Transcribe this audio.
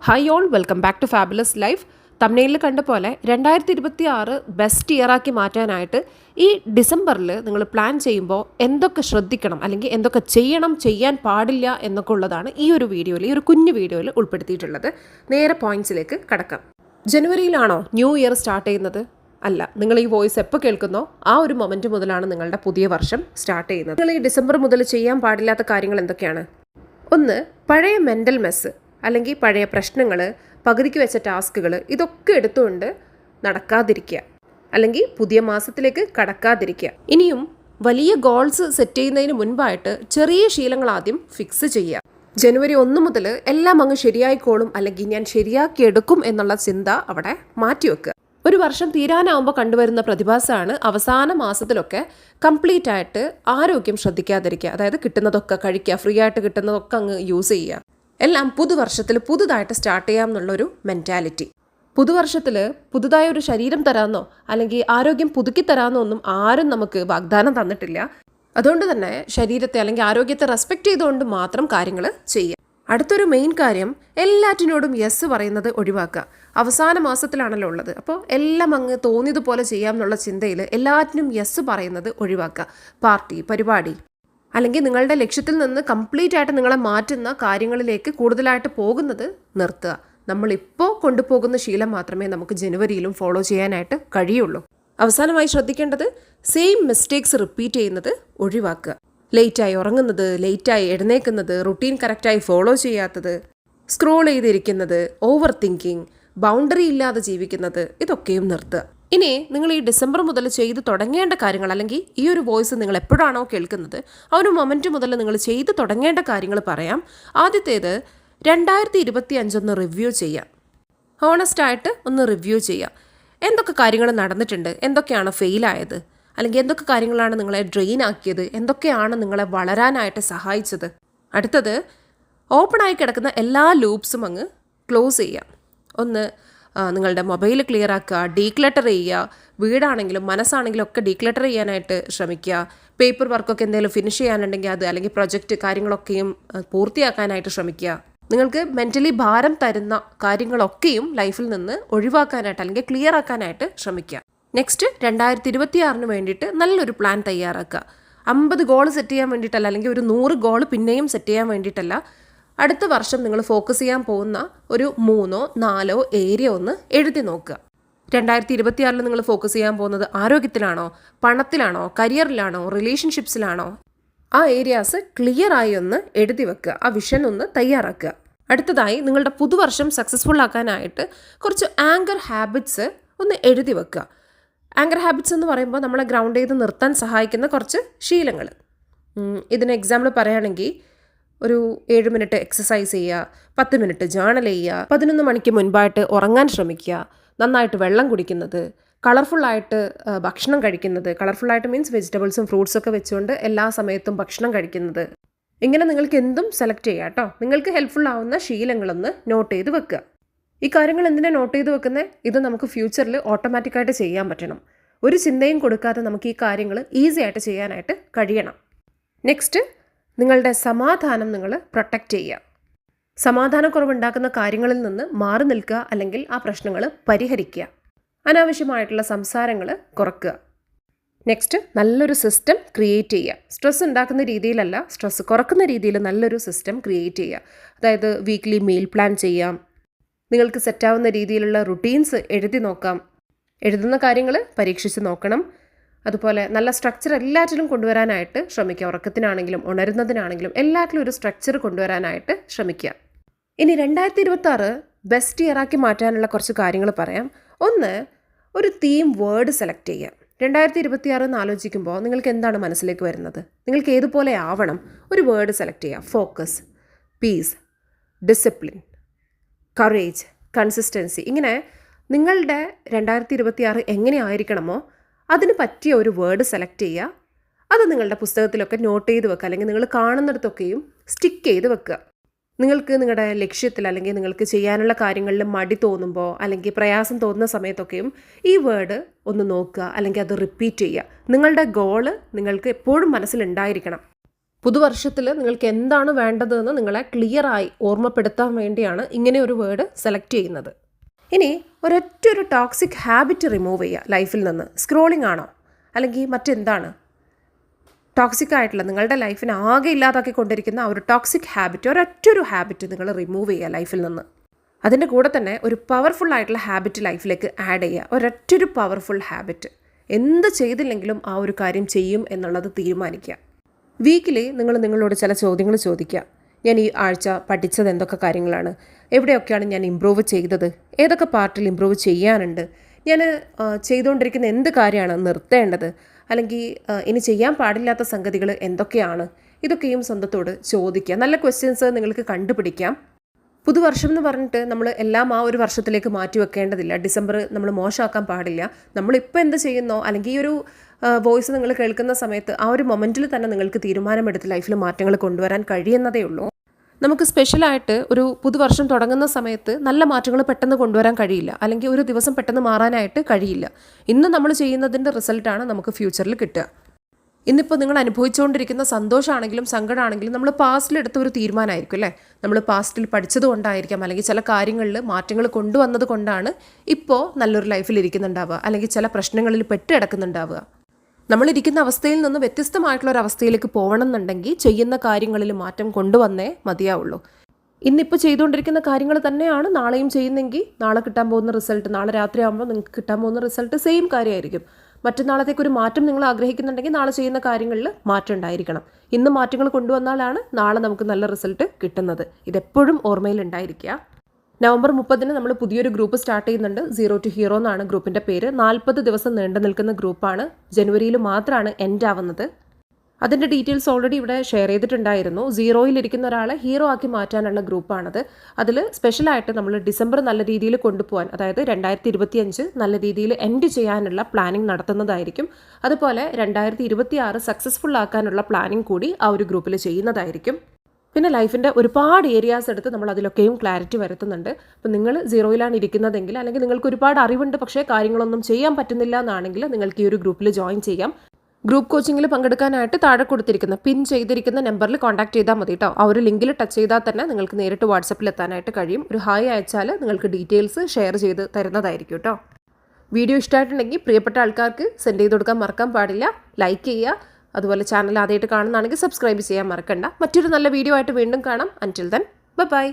Hi all, welcome back to Fabulous Life. തംബ്നെയിലിൽ കണ്ട പോലെ 2026 ബെസ്റ്റ് ഇയറാക്കി മാറ്റാനായിട്ട് ഈ ഡിസംബറിൽ നിങ്ങൾ പ്ലാൻ ചെയ്യുമ്പോൾ എന്തൊക്കെ ശ്രദ്ധിക്കണം, അല്ലെങ്കിൽ എന്തൊക്കെ ചെയ്യാൻ പാടില്ല എന്നൊക്കെ ഉള്ളതാണ് ഈ ഒരു വീഡിയോയിൽ, ഈ ഒരു കുഞ്ഞു വീഡിയോയിൽ ഉൾപ്പെടുത്തിയിട്ടുള്ളത്. നേരെ പോയിന്റ്സിലേക്ക് കടക്കാം. ജനുവരിയിലാണോ ന്യൂ ഇയർ സ്റ്റാർട്ട് ചെയ്യുന്നത്? അല്ല. നിങ്ങൾ ഈ വോയിസ് എപ്പോൾ കേൾക്കുന്നോ ആ ഒരു മൊമെൻറ്റ് മുതലാണ് നിങ്ങളുടെ പുതിയ വർഷം സ്റ്റാർട്ട് ചെയ്യുന്നത്. നിങ്ങൾ ഈ ഡിസംബർ മുതൽ ചെയ്യാൻ പാടില്ലാത്ത കാര്യങ്ങൾ എന്തൊക്കെയാണ്? ഒന്ന്, പഴയ മെൻ്റൽ മെസ്സ് അല്ലെങ്കിൽ പഴയ പ്രശ്നങ്ങൾ, പകുതിക്ക് വെച്ച ടാസ്കുകൾ, ഇതൊക്കെ എടുത്തുകൊണ്ട് നടക്കാതിരിക്കുക, അല്ലെങ്കിൽ പുതിയ മാസത്തിലേക്ക് കടക്കാതിരിക്കുക. ഇനിയും വലിയ ഗോൾസ് സെറ്റ് ചെയ്യുന്നതിന് മുൻപായിട്ട് ചെറിയ ശീലങ്ങൾ ആദ്യം ഫിക്സ് ചെയ്യുക. ജനുവരി 1 മുതൽ എല്ലാം അങ്ങ് ശരിയായിക്കോളും, അല്ലെങ്കിൽ ഞാൻ ശരിയാക്കിയെടുക്കും എന്നുള്ള ചിന്ത അവിടെ മാറ്റിവെക്കുക. ഒരു വർഷം തീരാനാവുമ്പോൾ കണ്ടുവരുന്ന പ്രതിഭാസമാണ് അവസാന മാസത്തിലൊക്കെ കംപ്ലീറ്റ് ആയിട്ട് ആരോഗ്യം ശ്രദ്ധിക്കാതിരിക്കുക. അതായത് കിട്ടുന്നതൊക്കെ കഴിക്കുക, ഫ്രീ ആയിട്ട് കിട്ടുന്നതൊക്കെ അങ്ങ് യൂസ് ചെയ്യുക. എല്ലാം പുതുവർഷത്തിൽ പുതുതായിട്ട് സ്റ്റാർട്ട് ചെയ്യാം എന്നുള്ളൊരു മെൻറ്റാലിറ്റി. പുതുവർഷത്തിൽ പുതുതായ ഒരു ശരീരം തരാമെന്നോ അല്ലെങ്കിൽ ആരോഗ്യം പുതുക്കി തരാമെന്നോ ഒന്നും ആരും നമുക്ക് വാഗ്ദാനം തന്നിട്ടില്ല. അതുകൊണ്ട് തന്നെ ശരീരത്തെ അല്ലെങ്കിൽ ആരോഗ്യത്തെ റെസ്പെക്റ്റ് ചെയ്തുകൊണ്ട് മാത്രം കാര്യങ്ങൾ ചെയ്യുക. അടുത്തൊരു മെയിൻ കാര്യം, എല്ലാറ്റിനോടും യെസ് പറയുന്നത് ഒഴിവാക്കുക. അവസാന മാസത്തിലാണല്ലോ ഉള്ളത്, അപ്പോൾ എല്ലാം അങ്ങ് തോന്നിയതുപോലെ ചെയ്യാം എന്നുള്ള ചിന്തയിൽ എല്ലാറ്റിനും യെസ് പറയുന്നത് ഒഴിവാക്കുക. പാർട്ടി, പരിപാടി, അല്ലെങ്കിൽ നിങ്ങളുടെ ലക്ഷ്യത്തിൽ നിന്ന് കംപ്ലീറ്റ് ആയിട്ട് നിങ്ങളെ മാറ്റുന്ന കാര്യങ്ങളിലേക്ക് കൂടുതലായിട്ട് പോകുന്നത് നിർത്തുക. നമ്മളിപ്പോൾ കൊണ്ടുപോകുന്ന ശീലം മാത്രമേ നമുക്ക് ജനുവരിയിലും ഫോളോ ചെയ്യാനായിട്ട് കഴിയുള്ളൂ. അവസാനമായി ശ്രദ്ധിക്കേണ്ടത്, സെയിം മിസ്റ്റേക്സ് റിപ്പീറ്റ് ചെയ്യുന്നത് ഒഴിവാക്കുക. ലേറ്റായി ഉറങ്ങുന്നത്, ലേറ്റായി എഴുന്നേൽക്കുന്നത്, റുട്ടീൻ കറക്റ്റായി ഫോളോ ചെയ്യാത്തത്, സ്ക്രോൾ ചെയ്തിരിക്കുന്നത്, ഓവർ തിങ്കിങ്, ബൗണ്ടറി ഇല്ലാതെ ജീവിക്കുന്നത്, ഇതൊക്കെയും നിർത്തുക. ഇനി നിങ്ങൾ ഈ ഡിസംബർ മുതൽ ചെയ്ത് തുടങ്ങേണ്ട കാര്യങ്ങൾ, അല്ലെങ്കിൽ ഈ ഒരു വോയിസ് നിങ്ങൾ എപ്പോഴാണോ കേൾക്കുന്നത് ആ ഒരു മൊമെൻറ്റ് മുതൽ നിങ്ങൾ ചെയ്ത് തുടങ്ങേണ്ട കാര്യങ്ങൾ പറയാം. ആദ്യത്തേത്, 2025 ഒന്ന് റിവ്യൂ ചെയ്യാം. ഹോണസ്റ്റായിട്ട് ഒന്ന് റിവ്യൂ ചെയ്യാം. എന്തൊക്കെ കാര്യങ്ങൾ നടന്നിട്ടുണ്ട്, എന്തൊക്കെയാണ് ഫെയിലായത്, അല്ലെങ്കിൽ എന്തൊക്കെ കാര്യങ്ങളാണ് നിങ്ങളെ ഡ്രെയിൻ ആക്കിയത്, എന്തൊക്കെയാണ് നിങ്ങളെ വളരാനായിട്ട് സഹായിച്ചത്. അടുത്തത്, ഓപ്പണായി കിടക്കുന്ന എല്ലാ ലൂപ്സും അങ്ങ് ക്ലോസ് ചെയ്യാം. ഒന്ന്, നിങ്ങളുടെ മൊബൈൽ ക്ലിയർ ആക്കുക, ഡീക്ലട്ടർ ചെയ്യുക. വീടാണെങ്കിലും മനസ്സാണെങ്കിലും ഒക്കെ ഡീക്ലട്ടർ ചെയ്യാനായിട്ട് ശ്രമിക്കുക. പേപ്പർ വർക്കൊക്കെ എന്തെങ്കിലും ഫിനിഷ് ചെയ്യാനുണ്ടെങ്കിൽ അത്, അല്ലെങ്കിൽ പ്രൊജക്റ്റ് കാര്യങ്ങളൊക്കെയും പൂർത്തിയാക്കാനായിട്ട് ശ്രമിക്കുക. നിങ്ങൾക്ക് മെൻ്റലി ഭാരം തരുന്ന കാര്യങ്ങളൊക്കെയും ലൈഫിൽ നിന്ന് ഒഴിവാക്കാനായിട്ട് അല്ലെങ്കിൽ ക്ലിയർ ആക്കാനായിട്ട് ശ്രമിക്കുക. നെക്സ്റ്റ്, 2026 വേണ്ടിയിട്ട് നല്ലൊരു പ്ലാൻ തയ്യാറാക്കുക. 50 ഗോൾ സെറ്റ് ചെയ്യാൻ വേണ്ടിയിട്ടല്ല, അല്ലെങ്കിൽ ഒരു 100 ഗോൾ പിന്നെയും സെറ്റ് ചെയ്യാൻ വേണ്ടിയിട്ടല്ല. അടുത്ത വർഷം നിങ്ങൾ ഫോക്കസ് ചെയ്യാൻ പോകുന്ന ഒരു 3-4 ഏരിയ ഒന്ന് എഴുതി നോക്കുക. 2026 നിങ്ങൾ ഫോക്കസ് ചെയ്യാൻ പോകുന്നത് ആരോഗ്യത്തിലാണോ, പണത്തിലാണോ, കരിയറിലാണോ, റിലേഷൻഷിപ്സിലാണോ? ആ ഏരിയാസ് ക്ലിയർ ആയി ഒന്ന് എഴുതി വെക്കുക. ആ വിഷൻ ഒന്ന് തയ്യാറാക്കുക. അടുത്തതായി, നിങ്ങളുടെ പുതുവർഷം സക്സസ്ഫുൾ ആക്കാനായിട്ട് കുറച്ച് ആങ്കർ ഹാബിറ്റ്സ് ഒന്ന് എഴുതി വെക്കുക. ആങ്കർ ഹാബിറ്റ്സ് എന്ന് പറയുമ്പോൾ നമ്മളെ ഗ്രൗണ്ട് ചെയ്ത് നിർത്താൻ സഹായിക്കുന്ന കുറച്ച് ശീലങ്ങൾ. ഇതിന് എക്സാമ്പിൾ പറയുകയാണെങ്കിൽ, ഒരു 7 മിനിറ്റ് എക്സസൈസ് ചെയ്യുക, 10 മിനിറ്റ് ജേണൽ ചെയ്യുക, 11 മണിക്ക് മുൻപായിട്ട് ഉറങ്ങാൻ ശ്രമിക്കുക, നന്നായിട്ട് വെള്ളം കുടിക്കുന്നത്, കളർഫുള്ളായിട്ട് ഭക്ഷണം കഴിക്കുന്നത്. കളർഫുള്ളായിട്ട് മീൻസ് വെജിറ്റബിൾസും ഫ്രൂട്ട്സൊക്കെ വെച്ചുകൊണ്ട് എല്ലാ സമയത്തും ഭക്ഷണം കഴിക്കുന്നത്. ഇങ്ങനെ നിങ്ങൾക്ക് എന്തും സെലക്ട് ചെയ്യാം കേട്ടോ. നിങ്ങൾക്ക് ഹെൽപ്ഫുൾ ആവുന്ന ശീലങ്ങളൊന്ന് നോട്ട് ചെയ്ത് വെക്കുക. ഈ കാര്യങ്ങൾ എന്തിനാണ് നോട്ട് ചെയ്ത് വെക്കുന്നത്? ഇത് നമുക്ക് ഫ്യൂച്ചറിൽ ഓട്ടോമാറ്റിക്കായിട്ട് ചെയ്യാൻ പറ്റണം. ഒരു ചിന്തയും കൊടുക്കാതെ നമുക്ക് ഈ കാര്യങ്ങൾ ഈസി ആയിട്ട് ചെയ്യാനായിട്ട് കഴിയണം. നെക്സ്റ്റ്, നിങ്ങളുടെ സമാധാനം നിങ്ങൾ പ്രൊട്ടക്റ്റ് ചെയ്യുക. സമാധാനക്കുറവുണ്ടാക്കുന്ന കാര്യങ്ങളിൽ നിന്ന് മാറി നിൽക്കുക, അല്ലെങ്കിൽ ആ പ്രശ്നങ്ങൾ പരിഹരിക്കുക. അനാവശ്യമായിട്ടുള്ള സംസാരങ്ങൾ കുറയ്ക്കുക. നെക്സ്റ്റ്, നല്ലൊരു സിസ്റ്റം ക്രിയേറ്റ് ചെയ്യുക. സ്ട്രെസ് ഉണ്ടാക്കുന്ന രീതിയിലല്ല, സ്ട്രെസ് കുറക്കുന്ന രീതിയിൽ നല്ലൊരു സിസ്റ്റം ക്രിയേറ്റ് ചെയ്യുക. അതായത് വീക്ക്ലി മീൽ പ്ലാൻ ചെയ്യാം. നിങ്ങൾക്ക് സെറ്റാവുന്ന രീതിയിലുള്ള റുട്ടീൻസ് എഴുതി നോക്കാം. എഴുതുന്ന കാര്യങ്ങൾ പരീക്ഷിച്ച് നോക്കണം. അതുപോലെ നല്ല സ്ട്രക്ചർ എല്ലാറ്റിലും കൊണ്ടുവരാനായിട്ട് ശ്രമിക്കുക. ഉറക്കത്തിനാണെങ്കിലും ഉണരുന്നതിനാണെങ്കിലും എല്ലാറ്റിലും ഒരു സ്ട്രക്ചർ കൊണ്ടുവരാനായിട്ട് ശ്രമിക്കുക. ഇനി 2026 ബെസ്റ്റ് ഇയറാക്കി മാറ്റാനുള്ള കുറച്ച് കാര്യങ്ങൾ പറയാം. ഒന്ന്, ഒരു തീം വേർഡ് സെലക്ട് ചെയ്യുക. 2026 എന്ന് ആലോചിക്കുമ്പോൾ നിങ്ങൾക്ക് എന്താണ് മനസ്സിലേക്ക് വരുന്നത്? നിങ്ങൾക്ക് ഏതുപോലെ ആവണം? ഒരു വേർഡ് സെലക്ട് ചെയ്യുക. Focus, peace, discipline, courage, consistency. ഇങ്ങനെ നിങ്ങളുടെ 2026 എങ്ങനെ ആയിരിക്കണമോ അതിന് പറ്റിയ ഒരു വേർഡ് സെലക്ട് ചെയ്യുക. അത് നിങ്ങളുടെ പുസ്തകത്തിലൊക്കെ നോട്ട് ചെയ്ത് വെക്കുക, അല്ലെങ്കിൽ നിങ്ങൾ കാണുന്നിടത്തൊക്കെയും സ്റ്റിക്ക് ചെയ്ത് വെക്കുക. നിങ്ങൾക്ക് നിങ്ങളുടെ ലക്ഷ്യത്തിൽ, അല്ലെങ്കിൽ നിങ്ങൾക്ക് ചെയ്യാനുള്ള കാര്യങ്ങളിൽ മടി തോന്നുമ്പോൾ, അല്ലെങ്കിൽ പ്രയാസം തോന്നുന്ന സമയത്തൊക്കെയും ഈ വേർഡ് ഒന്ന് നോക്കുക, അല്ലെങ്കിൽ അത് റിപ്പീറ്റ് ചെയ്യുക. നിങ്ങളുടെ ഗോള് നിങ്ങൾക്ക് എപ്പോഴും മനസ്സിലുണ്ടായിരിക്കണം. പുതുവർഷത്തിൽ നിങ്ങൾക്ക് എന്താണ് വേണ്ടതെന്ന് നിങ്ങളെ ക്ലിയറായി ഓർമ്മപ്പെടുത്താൻ വേണ്ടിയാണ് ഇങ്ങനെ ഒരു വേർഡ് സെലക്ട് ചെയ്യുന്നത്. ഇനി ഒരൊറ്റൊരു ടോക്സിക് ഹാബിറ്റ് റിമൂവ് ചെയ്യുക ലൈഫിൽ നിന്ന്. സ്ക്രോളിംഗ് ആണോ അല്ലെങ്കിൽ മറ്റെന്താണ്? ടോക്സിക് ആയിട്ടുള്ള നിങ്ങളുടെ ലൈഫിനെ ആകെ ഇല്ലാതാക്കിക്കൊണ്ടിരിക്കുന്ന ആ ഒരു ടോക്സിക് ഹാബിറ്റ്, ഒരൊറ്റൊരു ഹാബിറ്റ് നിങ്ങൾ റിമൂവ് ചെയ്യുക ലൈഫിൽ നിന്ന്. അതിൻ്റെ കൂടെ തന്നെ ഒരു പവർഫുൾ ആയിട്ടുള്ള ഹാബിറ്റ് ലൈഫിലേക്ക് ആഡ് ചെയ്യുക. ഒരൊറ്റൊരു പവർഫുൾ ഹാബിറ്റ്. എന്ത് ചെയ്തില്ലെങ്കിലും ആ ഒരു കാര്യം ചെയ്യും എന്നുള്ളത് തീരുമാനിക്കുക. വീക്കിലി നിങ്ങൾ നിങ്ങളോട് ചില ചോദ്യങ്ങൾ ചോദിക്കുക. ഞാൻ ഈ ആഴ്ച പഠിച്ചത് എന്തൊക്കെ കാര്യങ്ങളാണ്, എവിടെയൊക്കെയാണ് ഞാൻ ഇമ്പ്രൂവ് ചെയ്തത്, ഏതൊക്കെ പാർട്ടിൽ ഇമ്പ്രൂവ് ചെയ്യാനുണ്ട്, ഞാൻ ചെയ്തുകൊണ്ടിരിക്കുന്ന എന്ത് കാര്യമാണ് നിർത്തേണ്ടത്, അല്ലെങ്കിൽ ഇനി ചെയ്യാൻ പാടില്ലാത്ത സംഗതികൾ എന്തൊക്കെയാണ്, ഇതൊക്കെയും സ്വന്തത്തോട് ചോദിക്കുക. നല്ല ക്വസ്റ്റ്യൻസ് നിങ്ങൾക്ക് കണ്ടുപിടിക്കാം. പുതുവർഷം എന്ന് പറഞ്ഞിട്ട് നമ്മൾ എല്ലാം ആ ഒരു വർഷത്തിലേക്ക് മാറ്റി വെക്കേണ്ടതില്ല. ഡിസംബർ നമ്മൾ മോശമാക്കാൻ പാടില്ല. നമ്മളിപ്പോൾ എന്ത് ചെയ്യുന്നോ, അല്ലെങ്കിൽ ഈ ഒരു വോയിസ് നിങ്ങൾ കേൾക്കുന്ന സമയത്ത് ആ ഒരു മൊമെൻറ്റിൽ തന്നെ നിങ്ങൾക്ക് തീരുമാനമെടുത്ത് ലൈഫിൽ മാറ്റങ്ങൾ കൊണ്ടുവരാൻ കഴിയുന്നതേ ഉള്ളൂ. നമുക്ക് സ്പെഷ്യലായിട്ട് ഒരു പുതുവർഷം തുടങ്ങുന്ന സമയത്ത് നല്ല മാറ്റങ്ങൾ പെട്ടെന്ന് കൊണ്ടുവരാൻ കഴിയില്ല, അല്ലെങ്കിൽ ഒരു ദിവസം പെട്ടെന്ന് മാറാനായിട്ട് കഴിയില്ല. ഇന്ന് നമ്മൾ ചെയ്യുന്നതിൻ്റെ റിസൾട്ടാണ് നമുക്ക് ഫ്യൂച്ചറിൽ കിട്ടുക. ഇന്നിപ്പോൾ നിങ്ങൾ അനുഭവിച്ചുകൊണ്ടിരിക്കുന്ന സന്തോഷമാണെങ്കിലും സങ്കടമാണെങ്കിലും നമ്മൾ പാസ്റ്റിലെടുത്ത ഒരു തീരുമാനമായിരിക്കും അല്ലേ. നമ്മൾ പാസ്റ്റിൽ പഠിച്ചത് കൊണ്ടായിരിക്കാം, അല്ലെങ്കിൽ ചില കാര്യങ്ങളിൽ മാറ്റങ്ങൾ കൊണ്ടുവന്നത് കൊണ്ടാണ് ഇപ്പോൾ നല്ലൊരു ലൈഫിൽ ഇരിക്കുന്നുണ്ടാവുക, അല്ലെങ്കിൽ ചില പ്രശ്നങ്ങളിൽ പെട്ട് കിടക്കുന്നുണ്ടാവുക. നമ്മളിരിക്കുന്ന അവസ്ഥയിൽ നിന്ന് വ്യത്യസ്തമായിട്ടുള്ള ഒരു അവസ്ഥയിലേക്ക് പോകണം എന്നുണ്ടെങ്കിൽ ചെയ്യുന്ന കാര്യങ്ങളിൽ മാറ്റം കൊണ്ടുവന്നേ മതിയാവുള്ളൂ. ഇന്നിപ്പോൾ ചെയ്തുകൊണ്ടിരിക്കുന്ന കാര്യങ്ങൾ തന്നെയാണ് നാളെയും ചെയ്യുന്നെങ്കിൽ നാളെ കിട്ടാൻ പോകുന്ന റിസൾട്ട്, നാളെ രാത്രി ആകുമ്പോൾ നിങ്ങൾക്ക് കിട്ടാൻ പോകുന്ന റിസൾട്ട് സെയിം കാര്യമായിരിക്കും. മറ്റന്നാളത്തേക്ക് ഒരു മാറ്റം നിങ്ങൾ ആഗ്രഹിക്കുന്നുണ്ടെങ്കിൽ നാളെ ചെയ്യുന്ന കാര്യങ്ങളിൽ മാറ്റം ഉണ്ടായിരിക്കണം. ഇന്ന് മാറ്റങ്ങൾ കൊണ്ടുവന്നാലാണ് നാളെ നമുക്ക് നല്ല റിസൾട്ട് കിട്ടുന്നത്. ഇതെപ്പോഴും ഓർമ്മയിൽ ഉണ്ടായിരിക്കുക. നവംബർ 30 നമ്മൾ പുതിയൊരു ഗ്രൂപ്പ് സ്റ്റാർട്ട് ചെയ്യുന്നുണ്ട്. 0 to Hero എന്നാണ് ഗ്രൂപ്പിൻ്റെ പേര്. 40 ദിവസം നീണ്ടു നിൽക്കുന്ന ഗ്രൂപ്പാണ്. ജനുവരിയിൽ മാത്രമാണ് എൻഡ് ആവുന്നത്. അതിൻ്റെ ഡീറ്റെയിൽസ് ഓൾറെഡി ഇവിടെ ഷെയർ ചെയ്തിട്ടുണ്ടായിരുന്നു. 0യിൽ ഇരിക്കുന്ന ഒരാളെ ഹീറോ ആക്കി മാറ്റാനുള്ള ഗ്രൂപ്പാണത്. അതിൽ സ്പെഷ്യലായിട്ട് നമ്മൾ ഡിസംബർ നല്ല രീതിയിൽ കൊണ്ടുപോകാൻ, അതായത് 2025 നല്ല രീതിയിൽ എൻഡ് ചെയ്യാനുള്ള പ്ലാനിങ് നടത്തുന്നതായിരിക്കും. അതുപോലെ 2026 സക്സസ്ഫുൾ ആക്കാനുള്ള പ്ലാനിങ് കൂടി ആ ഒരു ഗ്രൂപ്പിൽ ചെയ്യുന്നതായിരിക്കും. പിന്നെ ലൈഫിൻ്റെ ഒരുപാട് ഏരിയാസ് എടുത്ത് നമ്മൾ അതിലൊക്കെയും ക്ലാരിറ്റി വരുത്തുന്നുണ്ട്. അപ്പോൾ നിങ്ങൾ 0യിലാണ് ഇരിക്കുന്നതെങ്കിൽ, അല്ലെങ്കിൽ നിങ്ങൾക്ക് ഒരുപാട് അറിവുണ്ട് പക്ഷേ കാര്യങ്ങളൊന്നും ചെയ്യാൻ പറ്റുന്നില്ല എന്നാണെങ്കിൽ നിങ്ങൾക്ക് ഈ ഒരു ഗ്രൂപ്പിൽ ജോയിൻ ചെയ്യാം. ഗ്രൂപ്പ് കോച്ചിങ്ങിൽ പങ്കെടുക്കാനായിട്ട് താഴെ കൊടുത്തിരിക്കുന്ന പിൻ ചെയ്തിരിക്കുന്ന നമ്പറിൽ കോൺടാക്ട് ചെയ്താൽ മതി കേട്ടോ. ആ ഒരു ലിങ്കിൽ ടച്ച് ചെയ്താൽ തന്നെ നിങ്ങൾക്ക് നേരിട്ട് വാട്സപ്പിൽ എത്താനായിട്ട് കഴിയും. ഒരു ഹായ് അയച്ചാൽ നിങ്ങൾക്ക് ഡീറ്റെയിൽസ് ഷെയർ ചെയ്ത് തരുന്നതായിരിക്കും കേട്ടോ. വീഡിയോ ഇഷ്ടമായിട്ടുണ്ടെങ്കിൽ പ്രിയപ്പെട്ട ആൾക്കാർക്ക് സെൻഡ് ചെയ്ത് കൊടുക്കാൻ മറക്കാൻ പാടില്ല. ലൈക്ക് ചെയ്യുക. അതുപോലെ ചാനൽ ആദ്യമായിട്ട് കാണുന്നതാണെങ്കിൽ സബ്സ്ക്രൈബ് ചെയ്യാൻ മറക്കണ്ട. മറ്റൊരു നല്ല വീഡിയോ ആയിട്ട് വീണ്ടും കാണാം. അൻറ്റിൽ ദെൻ ബൈ.